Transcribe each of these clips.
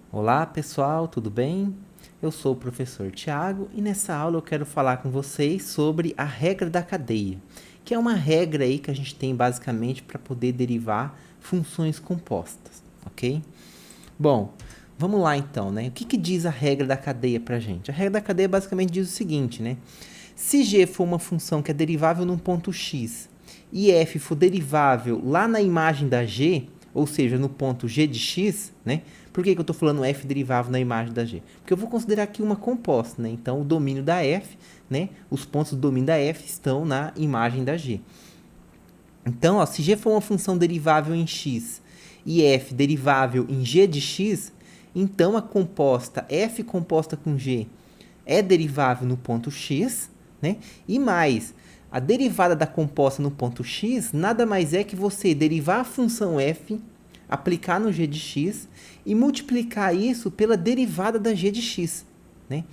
Olá pessoal, tudo bem? Eu sou o professor Tiago e nessa aula eu quero falar com vocês sobre a regra da cadeia, que é uma regra aí que a gente tem basicamente para poder derivar funções compostas, ok? Bom, vamos lá então, né? O que diz a regra da cadeia para a gente? A regra da cadeia basicamente diz o seguinte, né? Se g for uma função que é derivável num ponto x e f for derivável lá na imagem da g, ou seja, no ponto g de x, né? Por que eu estou falando f derivável na imagem da g? Porque eu vou considerar aqui uma composta, né? Então, o domínio da f, né? Os pontos do domínio da f estão na imagem da g. Então, ó, se g for uma função derivável em x e f derivável em g de x, então a composta f composta com g é derivável no ponto x, né? E mais, a derivada da composta no ponto x nada mais é que você derivar a função f, aplicar no g de x e multiplicar isso pela derivada da g de x, né?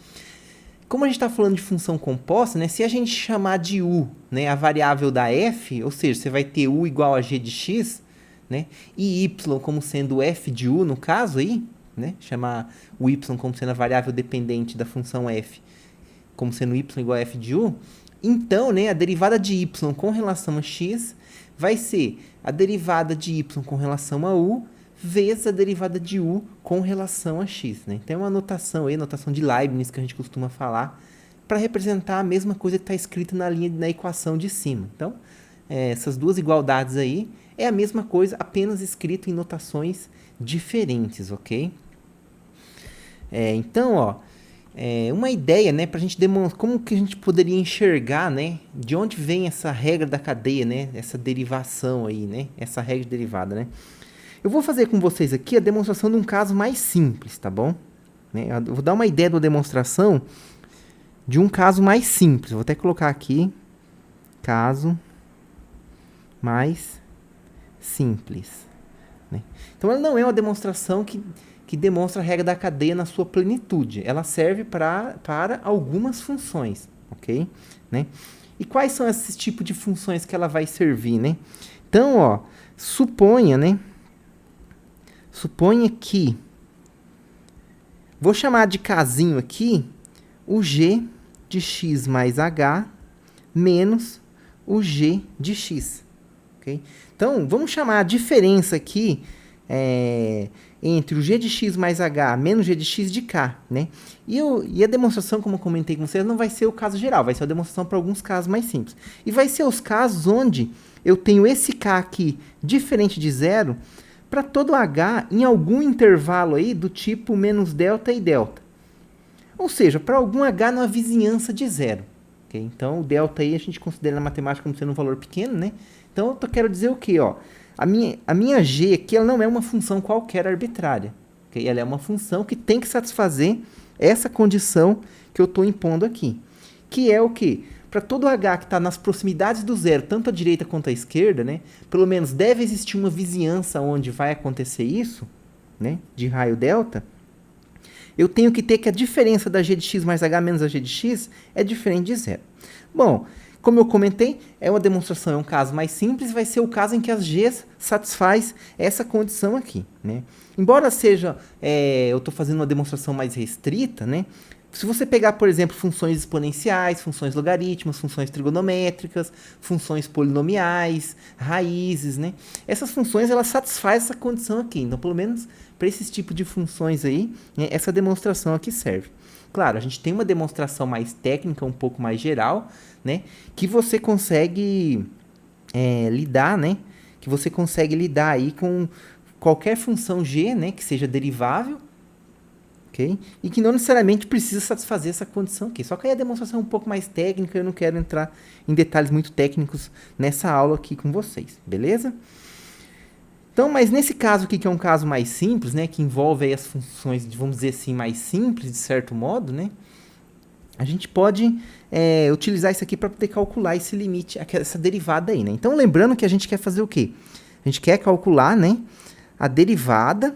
Como a gente está falando de função composta, né, se a gente chamar de u, né, a variável da f, ou seja, você vai ter u igual a g de x, né, e y como sendo f de u no caso aí, né, chamar o y como sendo a variável dependente da função f, como sendo y igual a f de u, então, né, a derivada de y com relação a x vai ser a derivada de y com relação a u vezes a derivada de u com relação a x, né? Então, é uma notação aí, notação de Leibniz que a gente costuma falar para representar a mesma coisa que está escrita na equação de cima. Então, essas duas igualdades aí é a mesma coisa, apenas escrito em notações diferentes, ok? Então, ó, uma ideia, né, para a gente demonstrar como que a gente poderia enxergar, né, de onde vem essa regra da cadeia, né, essa derivação aí, né, essa regra de derivada, né. Eu vou fazer com vocês aqui a demonstração de um caso mais simples, tá bom? Eu vou dar uma ideia da demonstração de um caso mais simples. Eu vou até colocar aqui, caso mais simples. Né? Então, ela não é uma demonstração que demonstra a regra da cadeia na sua plenitude. Ela serve para algumas funções, ok? Né? E quais são esses tipos de funções que ela vai servir, né? Então, ó, suponha que, vou chamar de casinho aqui, o g de x mais h menos o g de x. Okay? Então, vamos chamar a diferença aqui entre o g de x mais h menos o g de x de k. Né? E a demonstração, como eu comentei com vocês, não vai ser o caso geral, vai ser a demonstração para alguns casos mais simples. E vai ser os casos onde eu tenho esse k aqui diferente de zero para todo h em algum intervalo aí do tipo menos delta e delta. Ou seja, para algum h numa vizinhança de zero. Okay? Então, o delta aí a gente considera na matemática como sendo um valor pequeno, né? Então, eu quero dizer o quê? Ó? A minha g aqui ela não é uma função qualquer arbitrária. Okay? Ela é uma função que tem que satisfazer essa condição que eu estou impondo aqui. Que é o quê? Para todo h que está nas proximidades do zero, tanto à direita quanto à esquerda, né, pelo menos deve existir uma vizinhança onde vai acontecer isso, né, de raio delta, eu tenho que ter que a diferença da g de x mais h menos a g de x é diferente de zero. Bom, como eu comentei, é uma demonstração, é um caso mais simples, vai ser o caso em que as g's satisfaz essa condição aqui. Né? Embora seja, eu estou fazendo uma demonstração mais restrita, né? Se você pegar, por exemplo, funções exponenciais, funções logarítmicas, funções trigonométricas, funções polinomiais, raízes, né? Essas funções, elas satisfazem essa condição aqui. Então, pelo menos, para esse tipo de funções aí, né, essa demonstração aqui serve. Claro, a gente tem uma demonstração mais técnica, um pouco mais geral, né? Que você consegue lidar, né? Que você consegue lidar aí com qualquer função g, né? Que seja derivável, okay? E que não necessariamente precisa satisfazer essa condição aqui. Só que aí a demonstração é um pouco mais técnica, eu não quero entrar em detalhes muito técnicos nessa aula aqui com vocês, beleza? Então, mas nesse caso aqui, que é um caso mais simples, né, que envolve aí as funções, vamos dizer assim, mais simples, de certo modo, né, a gente pode utilizar isso aqui para poder calcular esse limite, essa derivada aí, né? Então, lembrando que a gente quer fazer o quê? A gente quer calcular, né, a derivada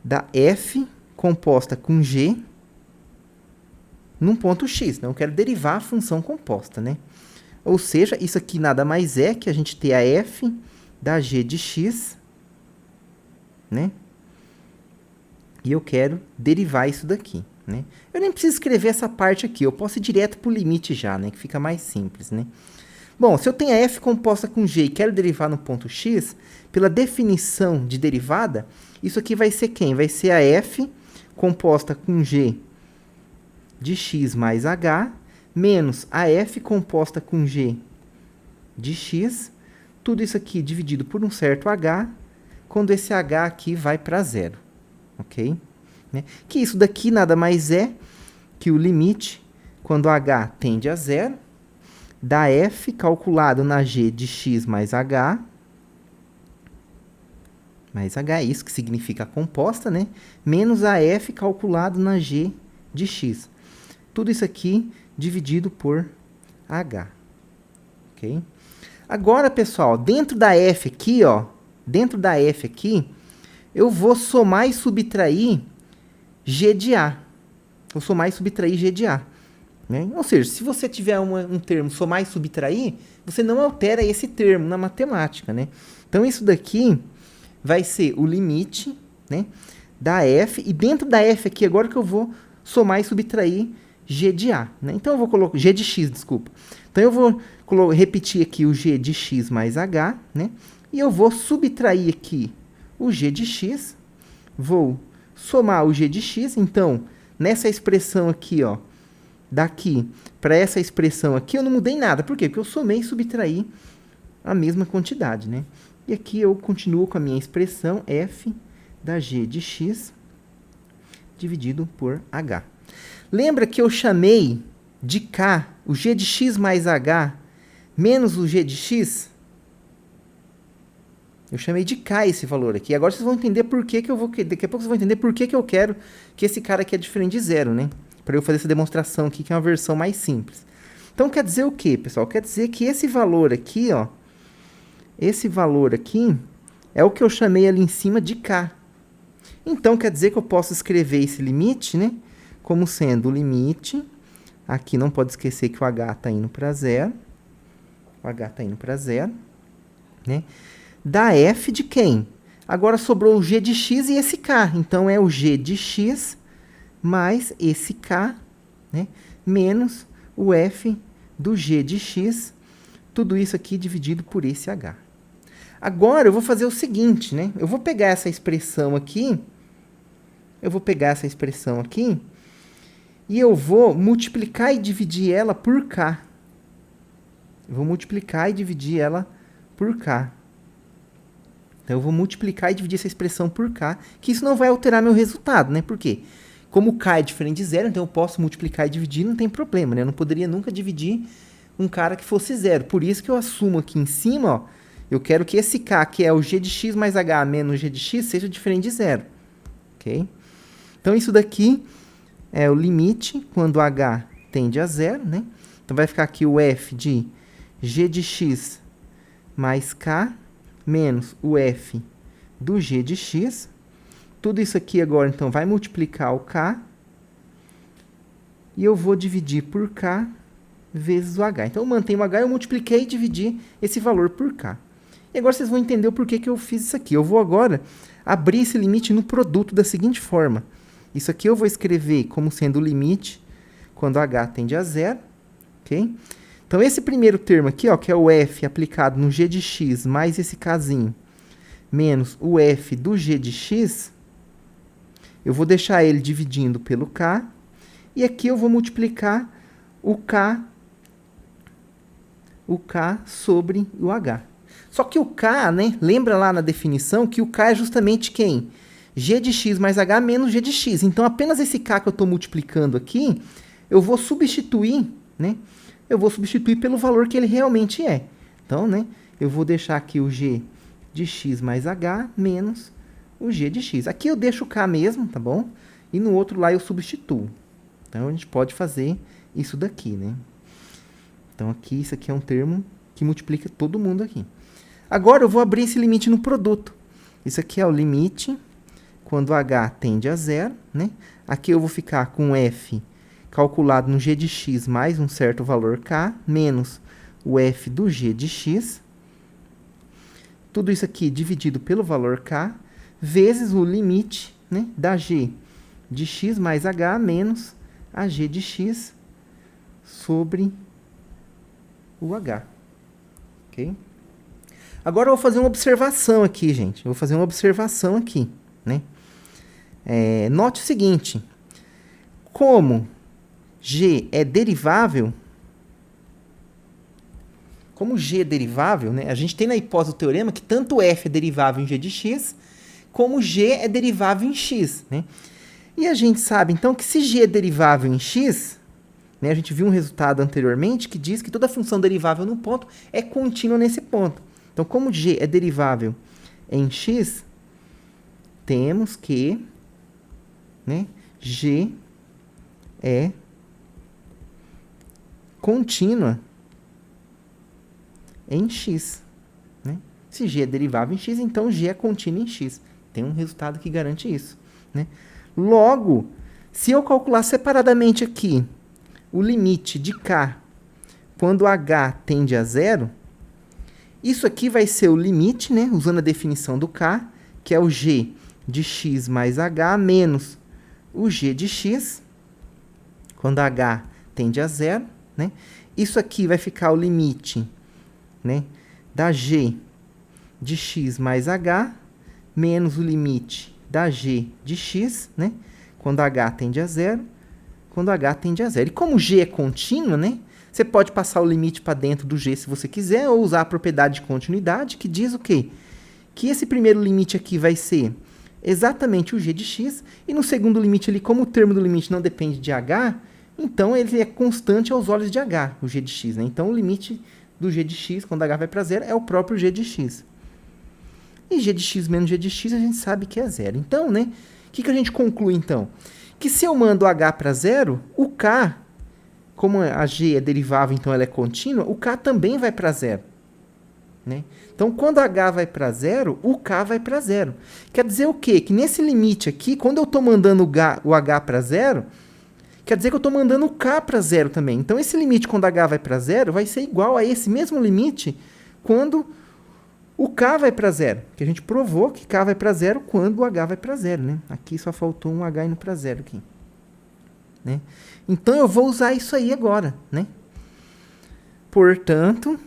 da f composta com g num ponto x. Então, eu quero derivar a função composta, né? Ou seja, isso aqui nada mais é que a gente ter a f da g de x, né? e eu quero derivar isso daqui, né? Eu nem preciso escrever essa parte aqui, eu posso ir direto para o limite já, né? Que fica mais simples, né? Bom, se eu tenho a f composta com g e quero derivar no ponto x, pela definição de derivada, isso aqui vai ser quem? Vai ser a f composta com g de x mais h, menos a f composta com g de x, tudo isso aqui dividido por um certo h, quando esse h aqui vai para zero, ok? Né? Que isso daqui nada mais é que o limite, quando h tende a zero, da f calculado na g de x mais h é isso que significa a composta, né? Menos a f calculado na g de x. Tudo isso aqui dividido por h, ok? Agora, pessoal, dentro da f aqui, ó, dentro da f aqui, eu vou somar e subtrair g de a. Vou somar e subtrair g de a. Né? Ou seja, se você tiver um termo somar e subtrair, você não altera esse termo na matemática, né? Então, isso daqui vai ser o limite, né, da f, e dentro da f aqui, agora que eu vou somar e subtrair g de a. Né? Então, eu vou colocar g de x, desculpa. Então, eu vou repetir aqui o g de x mais h, né? E eu vou subtrair aqui o g de x, vou somar o g de x, então, nessa expressão aqui, ó, daqui para essa expressão aqui, eu não mudei nada. Por quê? Porque eu somei e subtraí a mesma quantidade, né? E aqui eu continuo com a minha expressão f da g de x dividido por h. Lembra que eu chamei de k o g de x mais h menos o g de x? Eu chamei de k esse valor aqui. Agora vocês vão entender por que eu vou... Daqui a pouco vocês vão entender por que eu quero que esse cara aqui é diferente de zero, né? Para eu fazer essa demonstração aqui, que é uma versão mais simples. Então, quer dizer o quê, pessoal? Quer dizer que esse valor aqui, ó, esse valor aqui é o que eu chamei ali em cima de k. Então, quer dizer que eu posso escrever esse limite, né, como sendo o limite, aqui não pode esquecer que o h está indo para zero, o h está indo para zero, né, da f de quem? Agora sobrou o g de x e esse k, então é o g de x mais esse k, né, menos o f do g de x, tudo isso aqui dividido por esse h. Agora eu vou fazer o seguinte, né? Eu vou pegar essa expressão aqui, e eu vou multiplicar e dividir ela por k. Eu vou multiplicar e dividir ela por k. Então, eu vou multiplicar e dividir essa expressão por k, que isso não vai alterar meu resultado, né? Por quê? Como k é diferente de zero, então eu posso multiplicar e dividir, não tem problema, né? Eu não poderia nunca dividir um cara que fosse zero. Por isso que eu assumo aqui em cima, ó, eu quero que esse k, que é o g de x mais h menos g de x, seja diferente de zero. Ok? Então, isso daqui é o limite quando h tende a zero, né? Então, vai ficar aqui o f de g de x mais k menos o f do g de x. Tudo isso aqui agora, então, vai multiplicar o k. E eu vou dividir por k vezes o h. Então, eu mantenho o h, eu multipliquei e dividi esse valor por k. E agora vocês vão entender o porquê que eu fiz isso aqui. Eu vou agora abrir esse limite no produto da seguinte forma. Isso aqui eu vou escrever como sendo o limite quando h tende a zero. Ok? Então, esse primeiro termo aqui, ó, que é o f aplicado no g de x mais esse kzinho, menos o f do g de x, eu vou deixar ele dividindo pelo k. E aqui eu vou multiplicar o k sobre o h. Só que o k, né, lembra lá na definição que o k é justamente quem? G de x mais h menos g de x. Então, apenas esse k que eu estou multiplicando aqui, eu vou substituir, né? Eu vou substituir pelo valor que ele realmente é. Então, né, eu vou deixar aqui o g de x mais h menos o g de x. Aqui eu deixo o k mesmo, tá bom? E no outro lá eu substituo. Então, a gente pode fazer isso daqui, né? Então, aqui, isso aqui é um termo que multiplica todo mundo aqui. Agora, eu vou abrir esse limite no produto. Isso aqui é o limite quando h tende a zero, né? Aqui eu vou ficar com f calculado no g de x mais um certo valor k, menos o f do g de x. Tudo isso aqui dividido pelo valor k, vezes o limite né, da g de x mais h menos a g de x sobre o h. Ok? Agora eu vou fazer uma observação aqui, gente. Eu vou fazer uma observação aqui, né? Note o seguinte. Como g é derivável, né, a gente tem na hipótese do teorema que tanto f é derivável em g de x, como g é derivável em x, né? E a gente sabe, então, que se g é derivável em x, né, a gente viu um resultado anteriormente que diz que toda função derivável num ponto é contínua nesse ponto. Então, como g é derivável em x, temos que, né, g é contínua em x. Né? Se g é derivável em x, então g é contínua em x. Tem um resultado que garante isso. Né? Logo, se eu calcular separadamente aqui o limite de k quando h tende a zero, isso aqui vai ser o limite, né, usando a definição do k, que é o g de x mais h menos o g de x, quando h tende a zero. Né? Isso aqui vai ficar o limite, né, da g de x mais h menos o limite da g de x, né, quando h tende a zero, quando h tende a zero. E como g é contínua, né, você pode passar o limite para dentro do g se você quiser, ou usar a propriedade de continuidade, que diz o quê? Que esse primeiro limite aqui vai ser exatamente o g de x, e no segundo limite ali, como o termo do limite não depende de h, então ele é constante aos olhos de h, o g de x. Né? Então o limite do g de x, quando h vai para zero, é o próprio g de x. E g de x menos g de x a gente sabe que é zero. Então, né, o que a gente conclui então? Que se eu mando h para zero, o k, como a g é derivável, então ela é contínua, o k também vai para zero. Né? Então, quando h vai para zero, o k vai para zero. Quer dizer o quê? Que nesse limite aqui, quando eu estou mandando o h para zero, quer dizer que eu estou mandando o k para zero também. Então, esse limite quando h vai para zero vai ser igual a esse mesmo limite quando o k vai para zero. Que a gente provou que k vai para zero quando o h vai para zero. Né? Aqui só faltou um h indo para zero. Aqui. Né? Então, eu vou usar isso aí agora. Né? Portanto,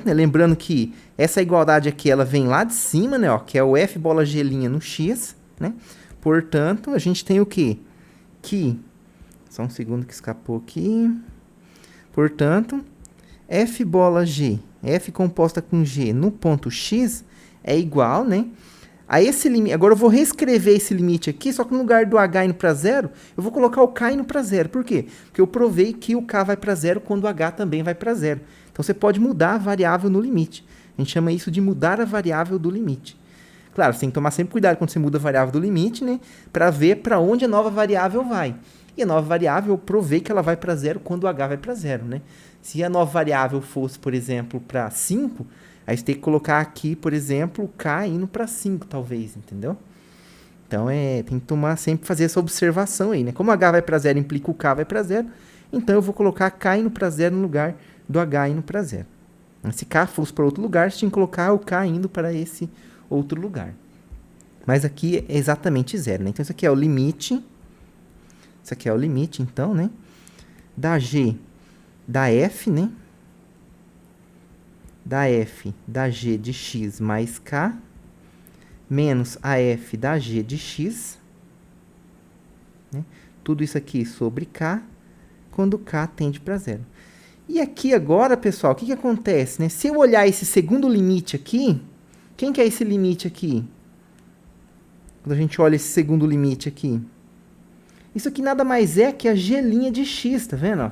né, lembrando que essa igualdade aqui ela vem lá de cima, né, ó, que é o f bola g' no x. Né? Portanto, a gente tem o quê? Que, só um segundo que escapou aqui. Portanto, f bola g, f composta com g no ponto x é igual, né, a esse limite. Agora eu vou reescrever esse limite aqui, só que no lugar do h indo para zero, eu vou colocar o k indo para zero. Por quê? Porque eu provei que o k vai para zero quando o h também vai para zero. Então, você pode mudar a variável no limite. A gente chama isso de mudar a variável do limite. Claro, você tem que tomar sempre cuidado quando você muda a variável do limite, né? Para ver para onde a nova variável vai. E a nova variável, eu provei que ela vai para zero quando o h vai para zero, né? Se a nova variável fosse, por exemplo, para 5, aí você tem que colocar aqui, por exemplo, o k indo para 5, talvez, entendeu? Então, tem que tomar sempre fazer essa observação aí, né? Como o h vai para zero implica o k vai para zero, então eu vou colocar k indo para zero no lugar do h indo para zero. Se k fosse para outro lugar, você tinha que colocar o k indo para esse outro lugar. Mas aqui é exatamente zero, né? Então, isso aqui é o limite. Isso aqui é o limite, então, né? Da g da f, né? Da f da g de x mais k, menos a f da g de x. Né? Tudo isso aqui sobre k, quando k tende para zero. E aqui agora, pessoal, o que acontece? Né? Se eu olhar esse segundo limite aqui, quem que é esse limite aqui? Quando a gente olha esse segundo limite aqui. Isso aqui nada mais é que a g' de x, tá vendo? Ó?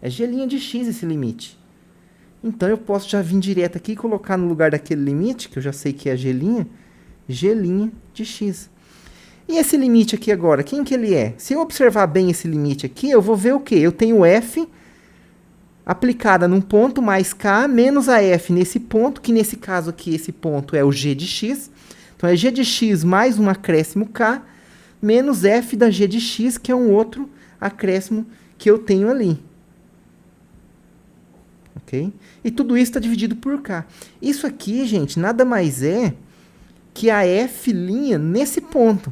É g' de x esse limite. Então, eu posso já vir direto aqui e colocar no lugar daquele limite, que eu já sei que é g' de x. E esse limite aqui agora, quem que ele é? Se eu observar bem esse limite aqui, eu vou ver o quê? Eu tenho f aplicada num ponto mais k menos a f nesse ponto, que nesse caso aqui, esse ponto é o g de x. Então, é g de x mais um acréscimo k, menos f da g de x, que é um outro acréscimo que eu tenho ali. Ok? E tudo isso está dividido por k. Isso aqui, gente, nada mais é que a F' nesse ponto.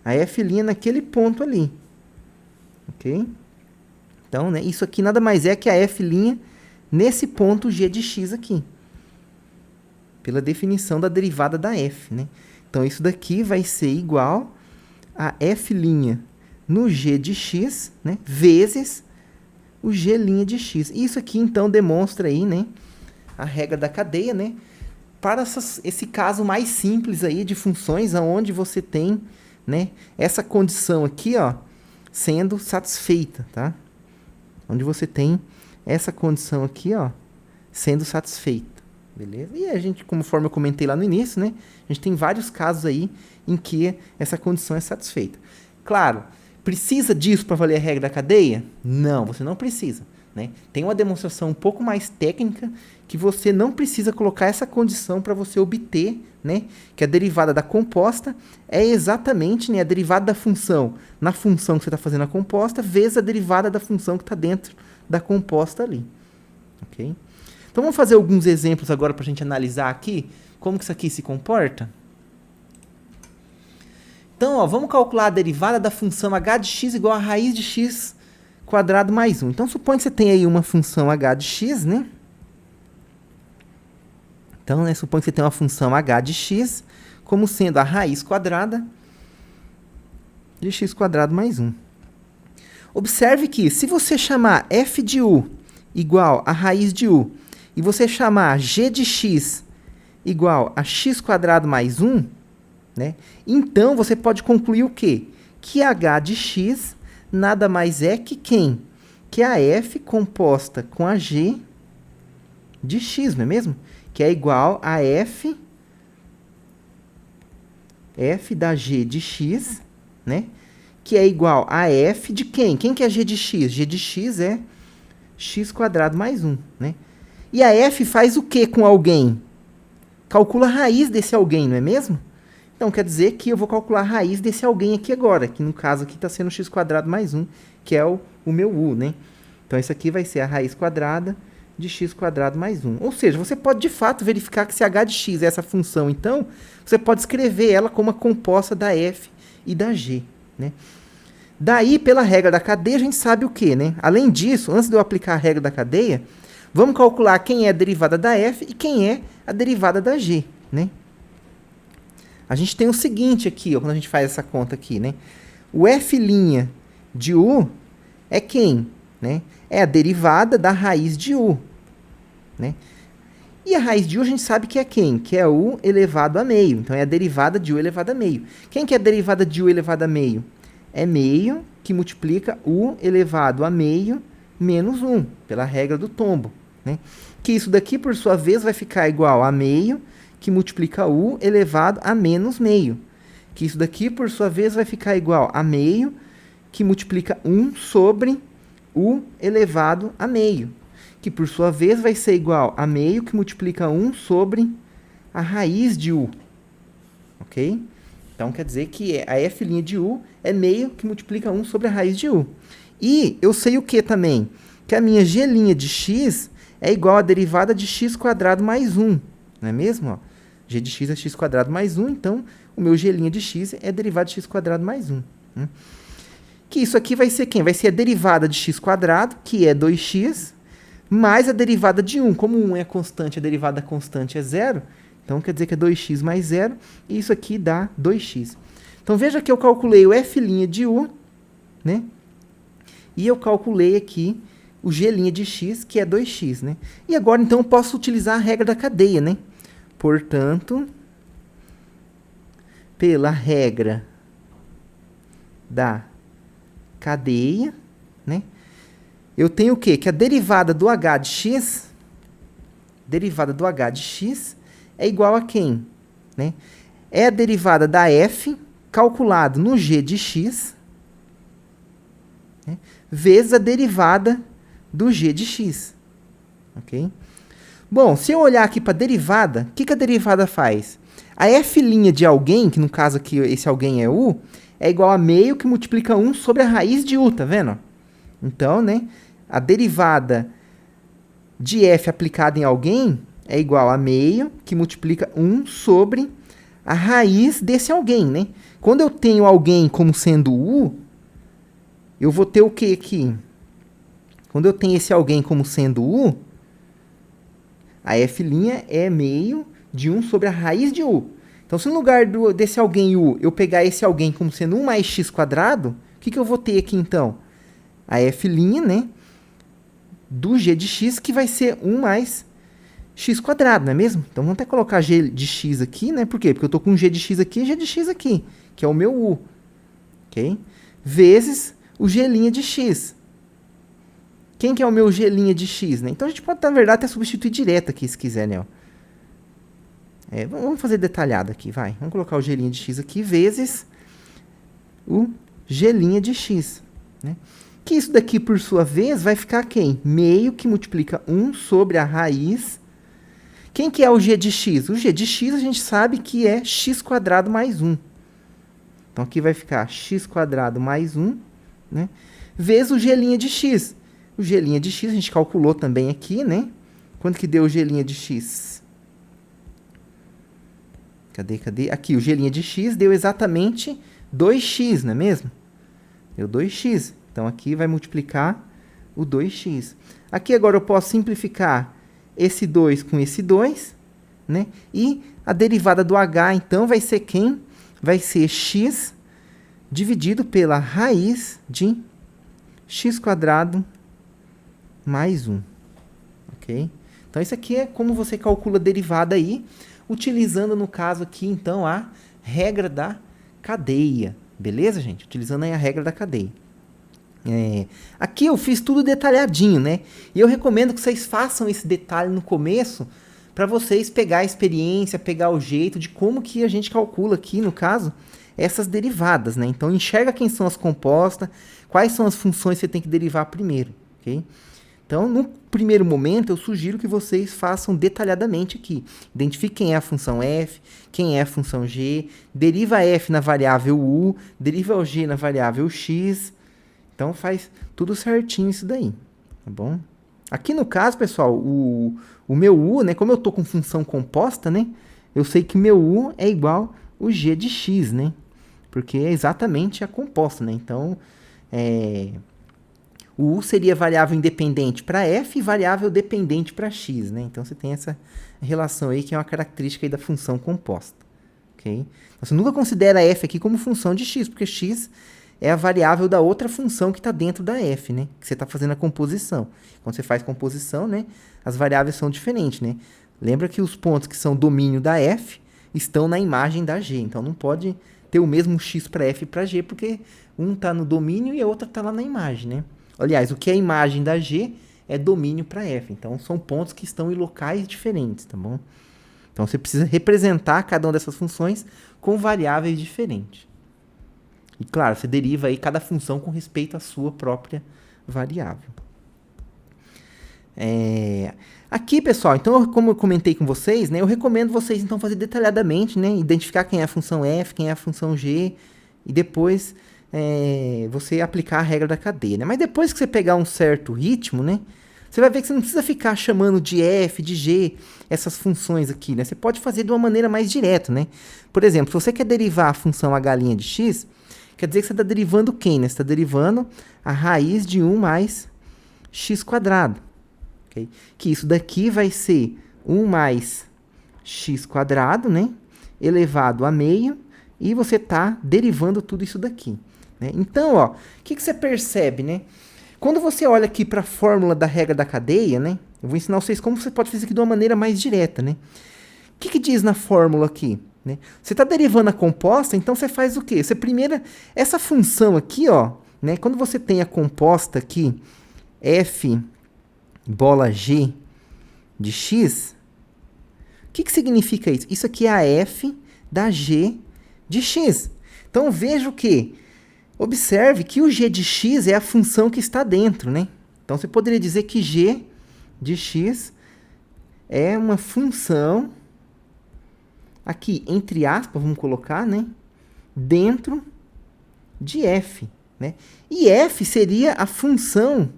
A F' naquele ponto ali. Ok? Então, né, isso aqui nada mais é que a F' nesse ponto g de x aqui. Pela definição da derivada da f, né? Então, isso daqui vai ser igual a f' no g de x, né, vezes o g' de x. Isso aqui, então, demonstra aí, né, a regra da cadeia, né, para esse caso mais simples aí de funções onde você tem, né, essa condição aqui, ó, sendo satisfeita, tá? Onde você tem essa condição aqui, ó, sendo satisfeita. Beleza? E a gente, conforme eu comentei lá no início, né, a gente tem vários casos aí em que essa condição é satisfeita. Claro, precisa disso para valer a regra da cadeia? Não, você não precisa, né? Tem uma demonstração um pouco mais técnica que você não precisa colocar essa condição para você obter, né, que a derivada da composta é exatamente, né, a derivada da função na função que você está fazendo a composta vezes a derivada da função que está dentro da composta ali. Ok? Então, vamos fazer alguns exemplos agora para a gente analisar aqui como que isso aqui se comporta. Então, ó, vamos calcular a derivada da função h de x igual a raiz de x quadrado mais 1. Então, suponha que você tem aí uma função h de x, né? Então, né, suponha que você tem uma função h de x como sendo a raiz quadrada de x quadrado mais 1. Observe que, se você chamar f de u igual a raiz de u, e você chamar g de x igual a x quadrado mais 1, né? Então, você pode concluir o quê? Que h de x nada mais é que quem? Que a f composta com a g de x, não é mesmo? Que é igual a f da g de x, né? Que é igual a f de quem? Quem que é g de x? G de x é x quadrado mais 1, né? E a f faz o que com alguém? Calcula a raiz desse alguém, não é mesmo? Então, quer dizer que eu vou calcular a raiz desse alguém aqui agora, que no caso aqui está sendo x quadrado mais 1, que é o meu u, né? Então, isso aqui vai ser a raiz quadrada de x quadrado mais 1. Ou seja, você pode, de fato, verificar que se h de x é essa função, então, você pode escrever ela como a composta da f e da g, né? Daí, pela regra da cadeia, a gente sabe o quê, né? Além disso, antes de eu aplicar a regra da cadeia, vamos calcular quem é a derivada da f e quem é a derivada da g, né? A gente tem o seguinte aqui, ó, quando a gente faz essa conta aqui, né? O f' de u é quem? Né? É a derivada da raiz de u, né? E a raiz de u a gente sabe que é quem? Que é u elevado a meio. Então, é a derivada de u elevado a meio. Quem que é a derivada de u elevado a meio? É meio que multiplica u elevado a meio menos 1, pela regra do tombo, né? Que isso daqui, por sua vez, vai ficar igual a meio que multiplica u elevado a menos meio. Que isso daqui, por sua vez, vai ficar igual a meio que multiplica 1 sobre u elevado a meio. Que, por sua vez, vai ser igual a meio que multiplica 1 sobre a raiz de u. Ok? Então, quer dizer que a f' de u é meio que multiplica 1 sobre a raiz de u. E eu sei o que também? Que a minha g' de x é igual a derivada de x quadrado mais 1. Não é mesmo? Ó, g de x é x quadrado mais 1, então o meu g' de x é a derivada de x quadrado mais 1. Né? Que isso aqui vai ser quem? Vai ser a derivada de x quadrado, que é 2x, mais a derivada de 1. Como 1 é constante, a derivada constante é 0, então quer dizer que é 2x mais 0, e isso aqui dá 2x. Então veja que eu calculei o f' de u, né? E eu calculei aqui o g' de x, que é 2x, né? E agora, então, eu posso utilizar a regra da cadeia, né? Portanto, pela regra da cadeia, né? Eu tenho o quê? Que a derivada do h de x, é igual a quem? Né? É a derivada da f, calculado no g de x, né? Vezes a derivada do g de x. Ok? Bom, se eu olhar aqui para a derivada, o que a derivada faz? A f' de alguém, que no caso aqui esse alguém é u, é igual a meio que multiplica 1 sobre a raiz de u, tá vendo? Então, né, a derivada de f aplicada em alguém é igual a meio que multiplica 1 sobre a raiz desse alguém, né? Quando eu tenho alguém como sendo U, eu vou ter o que aqui? Quando eu tenho esse alguém como sendo U, a f' é meio de 1 sobre a raiz de U. Então, se no lugar desse alguém U, eu pegar esse alguém como sendo 1 mais x quadrado, o que eu vou ter aqui, então? A f', né? Do g de x, que vai ser 1 mais x quadrado, não é mesmo? Então, vamos até colocar g de x aqui, né? Por quê? Porque eu estou com g de x aqui e g de x aqui, que é o meu U. Ok? Vezes o g' de x. Quem que é o meu g' de x, né? Então, a gente pode, na verdade, até substituir direto aqui, se quiser, né? Vamos fazer detalhado aqui, vai. Vamos colocar o g' de x aqui, vezes o g' de x, né? Que isso daqui, por sua vez, vai ficar quem? Meio que multiplica 1 sobre a raiz. Quem que é o g de x? O g de x a gente sabe que é x quadrado mais 1. Então, aqui vai ficar x quadrado mais 1, né? Vezes o g' de x. O g' de x a gente calculou também aqui, né? Quanto que deu o g' de x? Cadê? Aqui, o g' de x deu exatamente 2x, não é mesmo? Deu 2x. Então, aqui vai multiplicar o 2x. Aqui, agora, eu posso simplificar esse 2 com esse 2, né? E a derivada do h, então, vai ser quem? Vai ser x dividido pela raiz de x quadrado mais 1. Ok? Então, isso aqui é como você calcula a derivada aí, utilizando, no caso aqui, então, a regra da cadeia. Beleza, gente? Utilizando aí a regra da cadeia. Aqui eu fiz tudo detalhadinho, né? E eu recomendo que vocês façam esse detalhe no começo para vocês pegar a experiência, pegar o jeito de como que a gente calcula aqui, no caso, essas derivadas, né? Então, enxerga quem são as compostas, quais são as funções que você tem que derivar primeiro, ok? Então, no primeiro momento, eu sugiro que vocês façam detalhadamente aqui. Identifique quem é a função f, quem é a função g, deriva f na variável u, deriva o g na variável x. Então, faz tudo certinho isso daí, tá bom? Aqui no caso, pessoal, o meu u, né, como eu estou com função composta, né, eu sei que meu u é igual o g de x, né, porque é exatamente a composta, né, então, o u seria variável independente para f e variável dependente para x, né, então você tem essa relação aí que é uma característica aí da função composta, ok? Então, você nunca considera f aqui como função de x, porque x é a variável da outra função que está dentro da f, né? Que você está fazendo a composição. Quando você faz composição, né? As variáveis são diferentes, né? Lembra que os pontos que são domínio da f estão na imagem da g. Então, não pode ter o mesmo x para f e para g, porque um está no domínio e a outra está lá na imagem, né? Aliás, o que é a imagem da g é domínio para f. Então, são pontos que estão em locais diferentes, tá bom? Então, você precisa representar cada uma dessas funções com variáveis diferentes. E, claro, você deriva aí cada função com respeito à sua própria variável. Aqui, pessoal, então, como eu comentei com vocês, né, eu recomendo vocês, então, fazer detalhadamente, né, identificar quem é a função f, quem é a função g, e depois você aplicar a regra da cadeia, né? Mas depois que você pegar um certo ritmo, né, você vai ver que você não precisa ficar chamando de f, de g, essas funções aqui, né? Você pode fazer de uma maneira mais direta, né? Por exemplo, se você quer derivar a função h' de x, quer dizer que você está derivando quem, né? Você está derivando a raiz de 1 mais x quadrado. Okay? Que isso daqui vai ser 1 mais x quadrado, né? Elevado a meio. E você está derivando tudo isso daqui. Né? Então, ó, o que você percebe, né? Quando você olha aqui para a fórmula da regra da cadeia, né? Eu vou ensinar vocês como você pode fazer isso aqui de uma maneira mais direta, né? O que diz na fórmula aqui? Né? Você está derivando a composta, então você faz o quê? Você primeiro, essa função aqui, ó, né? Quando você tem a composta aqui, f bola g de x, o que significa isso? Isso aqui é a f da g de x. Então, veja o quê? Observe que o g de x é a função que está dentro, né? Então, você poderia dizer que g de x é uma função, aqui, entre aspas, vamos colocar, né? Dentro de f, né? E f seria a função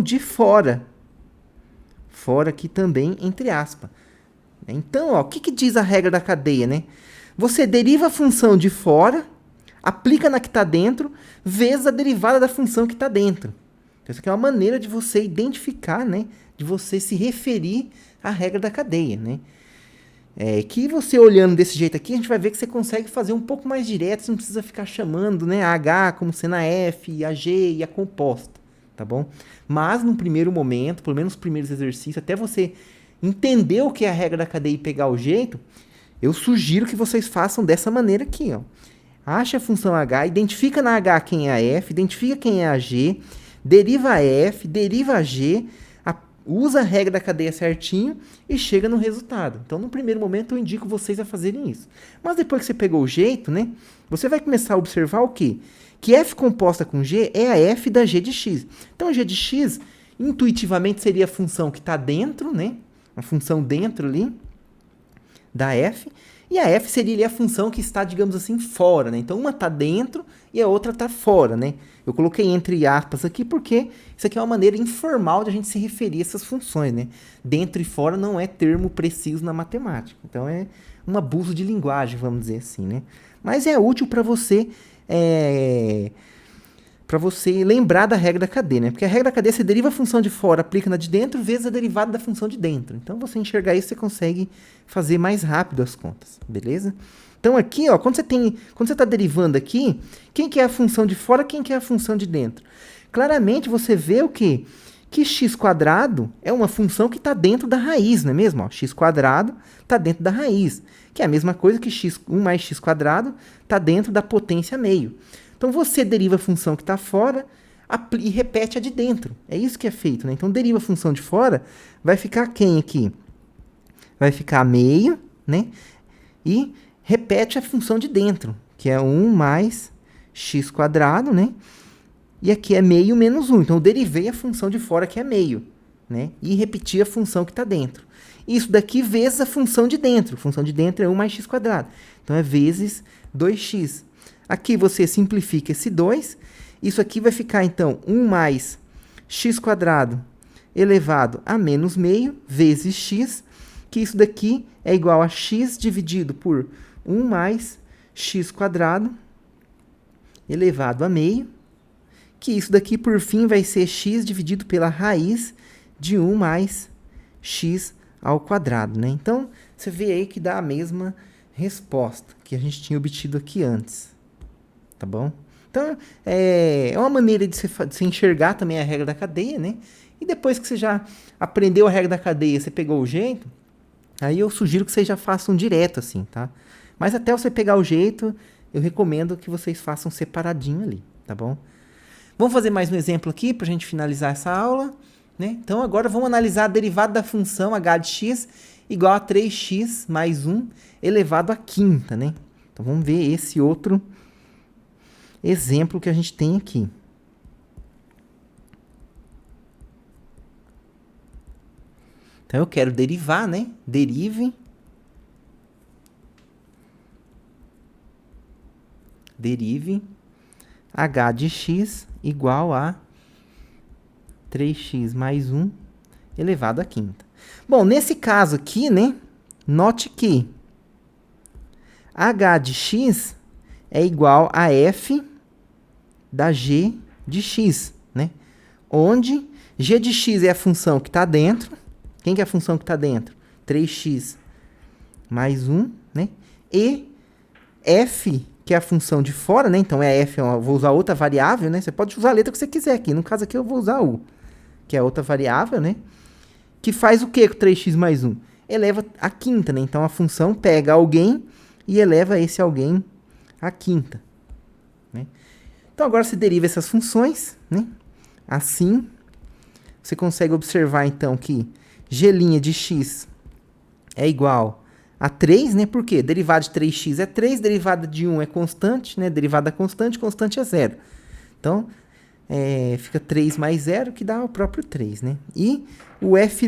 de fora. Fora aqui também, entre aspas. Então, ó, o que diz a regra da cadeia, né? Você deriva a função de fora, aplica na que está dentro, vezes a derivada da função que está dentro. Então, isso aqui é uma maneira de você identificar, né? De você se referir à regra da cadeia, né? Que você olhando desse jeito aqui, a gente vai ver que você consegue fazer um pouco mais direto, você não precisa ficar chamando, né, a H como sendo a F, a G e a composta, tá bom? Mas, num primeiro momento, pelo menos nos primeiros exercícios, até você entender o que é a regra da cadeia e pegar o jeito, eu sugiro que vocês façam dessa maneira aqui, ó. Acha a função H, identifica na H quem é a F, identifica quem é a G, deriva a F, deriva a G, usa a regra da cadeia certinho e chega no resultado. Então, no primeiro momento, eu indico vocês a fazerem isso. Mas depois que você pegou o jeito, né? Você vai começar a observar o quê? Que F composta com G é a F da G de X. Então, G de X, intuitivamente, seria a função que está dentro, né? A função dentro ali da F. E a F seria ali a função que está, digamos assim, fora, né? Então, uma está dentro e a outra está fora, né? Eu coloquei entre aspas aqui porque isso aqui é uma maneira informal de a gente se referir a essas funções, né? Dentro e fora não é termo preciso na matemática. Então, é um abuso de linguagem, vamos dizer assim, né? Mas é útil para você lembrar da regra da cadeia, né? Porque a regra da cadeia, você deriva a função de fora, aplica na de dentro, vezes a derivada da função de dentro. Então, você enxergar isso, você consegue fazer mais rápido as contas, beleza? Então, aqui, ó, quando você está derivando aqui, quem que é a função de fora, quem que é a função de dentro? Claramente, você vê o quê? Que x² é uma função que está dentro da raiz, não é mesmo? Ó, x² está dentro da raiz, que é a mesma coisa que 1 mais x² está dentro da potência meio. Então, você deriva a função que está fora e repete a de dentro. É isso que é feito, né? Então, deriva a função de fora, vai ficar quem aqui? Vai ficar meio, né? E repete a função de dentro, que é 1 mais x², né? E aqui é meio menos 1. Então, eu derivei a função de fora, que é meio, né? E repeti a função que está dentro. Isso daqui vezes a função de dentro. A função de dentro é 1 mais x². Então, é vezes 2x. Aqui você simplifica esse 2. Isso aqui vai ficar, então, 1 mais x² elevado a menos meio vezes x, que isso daqui é igual a x dividido por 1 mais x² elevado a meio, que isso daqui, por fim, vai ser x dividido pela raiz de 1 mais x ao quadrado, né? Então, você vê aí que dá a mesma resposta que a gente tinha obtido aqui antes, tá bom? Então, é uma maneira de você enxergar também a regra da cadeia, né? E depois que você já aprendeu a regra da cadeia, você pegou o jeito, aí eu sugiro que vocês já façam direto assim, tá? Mas até você pegar o jeito, eu recomendo que vocês façam separadinho ali, tá bom? Vamos fazer mais um exemplo aqui para a gente finalizar essa aula, né? Então, agora vamos analisar a derivada da função h de x igual a 3x mais 1 elevado à quinta, né? Então, vamos ver esse outro exemplo que a gente tem aqui. Então, eu quero derivar, né? Derive h de x igual a 3x mais 1 elevado à quinta. Bom, nesse caso aqui, né? Note que h de x é igual a f da g de x, né? Onde g de x é a função que está dentro. Quem que é a função que está dentro? 3x mais 1, né? E f, que é a função de fora, né? Então, f, eu vou usar outra variável, né? Você pode usar a letra que você quiser aqui. No caso aqui, eu vou usar u, que é outra variável, né? Que faz o quê com 3x mais 1? Eleva a quinta, né? Então, a função pega alguém e eleva esse alguém à quinta, né? Então, agora você deriva essas funções, né? Assim, você consegue observar, então, que g' de x é igual a 3, né? Por quê? Derivada de 3x é 3, derivada de 1 é constante, né? Derivada constante, constante é 0. Então, fica 3 mais 0, que dá o próprio 3, né? E o f'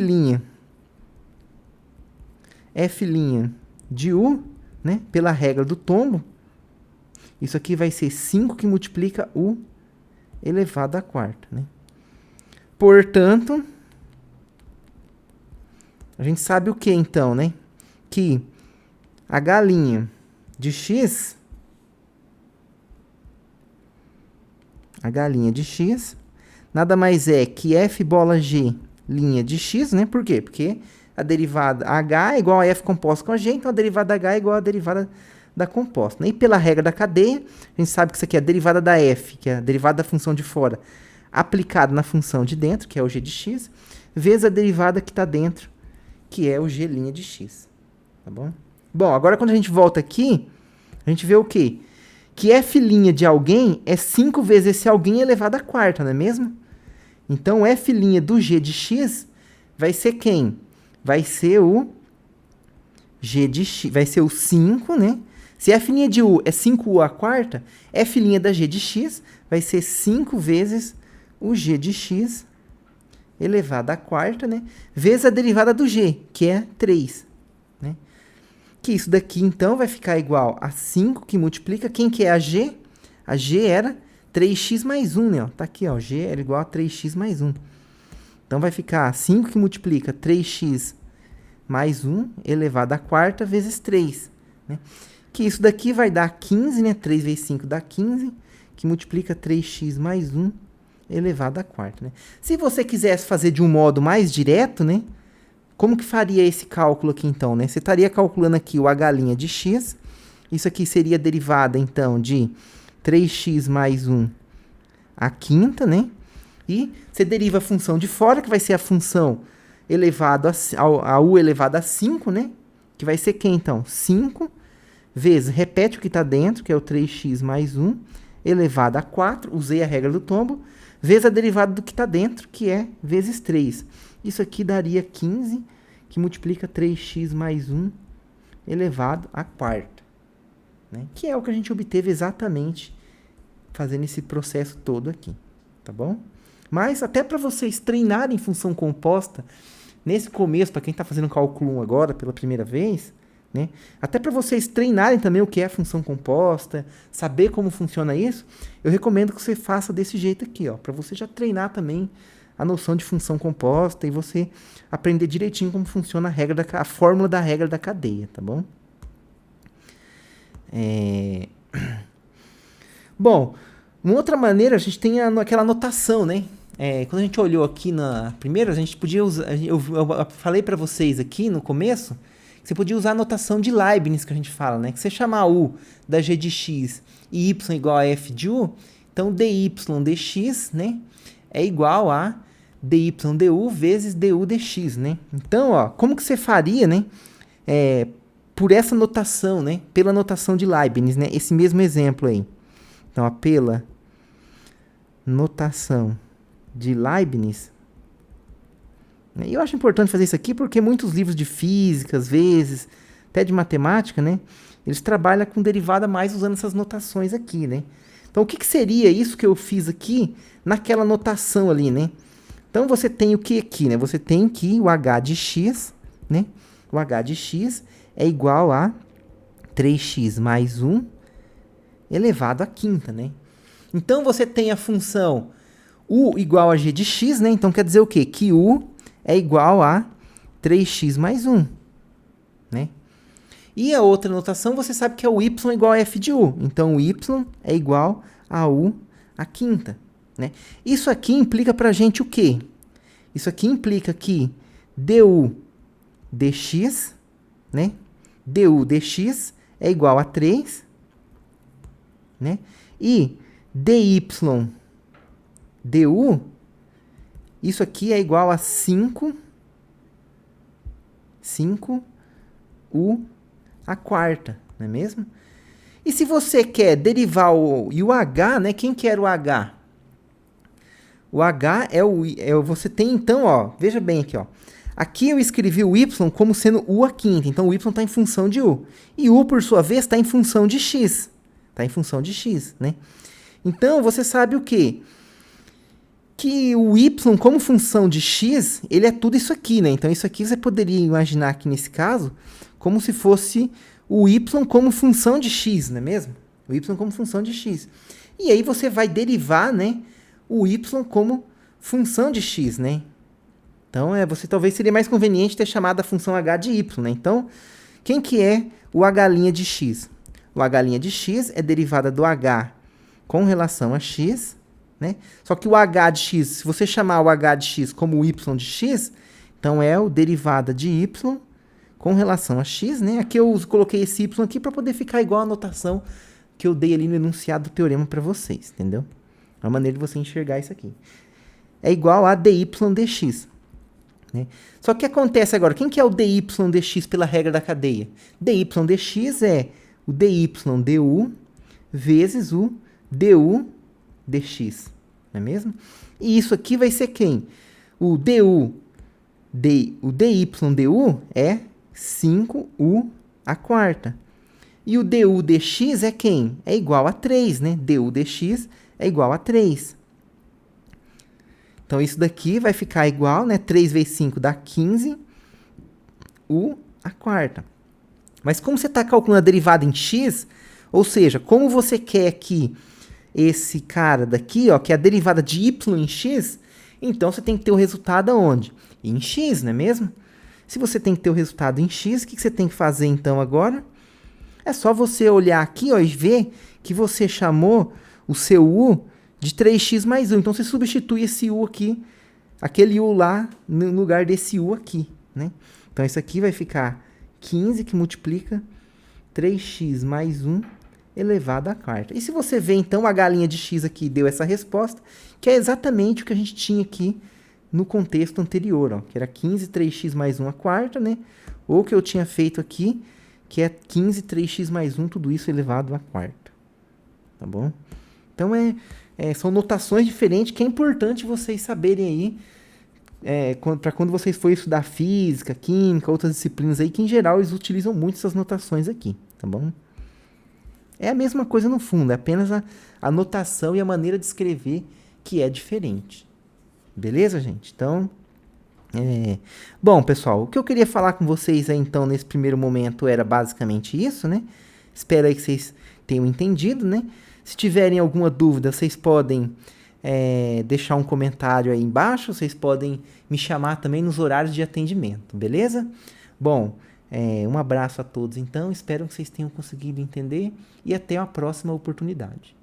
de u, né? Pela regra do tombo, isso aqui vai ser 5 que multiplica u elevado à quarta, né? Portanto, a gente sabe o que então, né? que h' de x, nada mais é que f bola g' de x, né? Por quê? Porque a derivada h é igual a f composta com a g, então a derivada h é igual a derivada da composta, né? E pela regra da cadeia, a gente sabe que isso aqui é a derivada da f, que é a derivada da função de fora, aplicada na função de dentro, que é o g de x, vezes a derivada que está dentro, que é o g' de x. Tá bom? Bom, agora quando a gente volta aqui, a gente vê o quê? Que f' de alguém é 5 vezes esse alguém elevado à quarta, não é mesmo? Então, f' do g de x vai ser quem? Vai ser o g de x, vai ser o 5, né? Se f' de u é 5u à quarta, f' da g de x vai ser 5 vezes o g de x elevado à quarta, né? Vezes a derivada do g, que é 3, né? Que isso daqui, então, vai ficar igual a 5, que multiplica. Quem que é a g? A g era 3x mais 1, né? Ó, tá aqui, ó. G era igual a 3x mais 1. Então, vai ficar 5 que multiplica 3x mais 1 elevado à quarta vezes 3, né? Que isso daqui vai dar 15, né? 3 vezes 5 dá 15, que multiplica 3x mais 1 elevado à quarta, né? Se você quisesse fazer de um modo mais direto, né? Como que faria esse cálculo aqui, então, né? Você estaria calculando aqui o h' de x. Isso aqui seria a derivada, então, de 3x mais 1 à quinta, né? E você deriva a função de fora, que vai ser a função elevado a u elevado a 5, né? Que vai ser quem, então? 5 vezes, repete o que está dentro, que é o 3x mais 1, elevado a 4, usei a regra do tombo, vezes a derivada do que está dentro, que é vezes 3. Isso aqui daria 15, que multiplica 3x mais 1 elevado à quarta, né? Que é o que a gente obteve exatamente fazendo esse processo todo aqui, tá bom? Mas até para vocês treinarem função composta, nesse começo, para quem está fazendo cálculo 1 agora pela primeira vez, né? Até para vocês treinarem também o que é função composta, saber como funciona isso, eu recomendo que você faça desse jeito aqui, ó, para você já treinar também a noção de função composta e você aprender direitinho como funciona a fórmula da regra da cadeia, tá bom? Bom, uma outra maneira, a gente tem aquela notação, né? Quando a gente olhou aqui primeiro, a gente podia usar, eu falei para vocês aqui no começo, que você podia usar a notação de Leibniz, que a gente fala, né? Que você chamar u da g de x e y igual a f de u, então dy dx, né? É igual a dy du vezes du dx, né? Então, ó, como que você faria, né? Por essa notação, né? Pela notação de Leibniz, né? Esse mesmo exemplo aí. Então, ó, pela notação de Leibniz. E eu acho importante fazer isso aqui porque muitos livros de física, às vezes, até de matemática, né? Eles trabalham com derivada mais usando essas notações aqui, né? Então, o que seria isso que eu fiz aqui naquela notação ali, né? Então, você tem o que aqui, né? Você tem que o h de x, né? O h de x é igual a 3x mais 1 elevado à quinta, né? Então, você tem a função u igual a g de x, né? Então, quer dizer o quê? Que u é igual a 3x mais 1, né? E a outra notação, você sabe que é o y igual a f de u. Então, o y é igual a u à quinta, né? Isso aqui implica para a gente o quê? Isso aqui implica que du dx, né? Du dx é igual a 3, né? E dy du, isso aqui é igual a 5u à quarta, não é mesmo? E se você quer derivar o h, né? Quem que era o h? O h você tem então, ó, veja bem aqui, ó. Aqui eu escrevi o y como sendo u à quinta, então o y está em função de u. E u, por sua vez, está em função de x. Está em função de x, né? Então, você sabe o quê? Que o y, como função de x, ele é tudo isso aqui, né? Então, isso aqui você poderia imaginar aqui nesse caso como se fosse o y como função de x, não é mesmo? O y como função de x. E aí você vai derivar, né, o y como função de x, né? Então, talvez seria mais conveniente ter chamado a função h de y, né? Então, Quem que é o H' de x? O H' de x é derivada do H com relação a x, né? Só que o H de x, se você chamar o H de x como o y de x, então é o derivada de y com relação a x, né? Aqui eu coloquei esse y aqui para poder ficar igual a notação que eu dei ali no enunciado do teorema para vocês, entendeu? É uma maneira de você enxergar isso aqui. É igual a dy dx. Né? Só que acontece agora, quem que é o dy dx pela regra da cadeia? Dy dx é o dy du vezes o du dx, não é mesmo? E isso aqui vai ser quem? O dy du é 5u a quarta. E o du dx é quem? É igual a 3, né? Du dx é igual a 3. Então, isso daqui vai ficar igual, né? 3 vezes 5 dá 15, u a quarta. Mas como você está calculando a derivada em x, ou seja, como você quer que esse cara daqui, ó, que é a derivada de y em x, então você tem que ter o resultado aonde? Em x, não é mesmo? Se você tem que ter o resultado em x, o que você tem que fazer então agora? É só você olhar aqui, ó, e ver que você chamou o seu u de 3x mais 1. Então, você substitui esse u aqui, aquele u lá, no lugar desse u aqui, né? Então, isso aqui vai ficar 15 que multiplica 3x mais 1 elevado à quarta. E se você ver, então, a galinha de x aqui deu essa resposta, que é exatamente o que a gente tinha aqui no contexto anterior, ó, que era 15 3x mais 1 à quarta, né? Ou que eu tinha feito aqui, que é 15 3x mais 1, tudo isso elevado à quarta. Tá bom? Então, são notações diferentes que é importante vocês saberem aí, para quando vocês forem estudar física, química, outras disciplinas aí, que em geral eles utilizam muito essas notações aqui, tá bom? É a mesma coisa no fundo, é apenas a notação e a maneira de escrever que é diferente. Beleza, gente? Então, bom, pessoal, o que eu queria falar com vocês aí, então, nesse primeiro momento era basicamente isso, né? Espero aí que vocês tenham entendido, né? Se tiverem alguma dúvida, vocês podem deixar um comentário aí embaixo, vocês podem me chamar também nos horários de atendimento, beleza? Bom, um abraço a todos então, espero que vocês tenham conseguido entender e até a próxima oportunidade.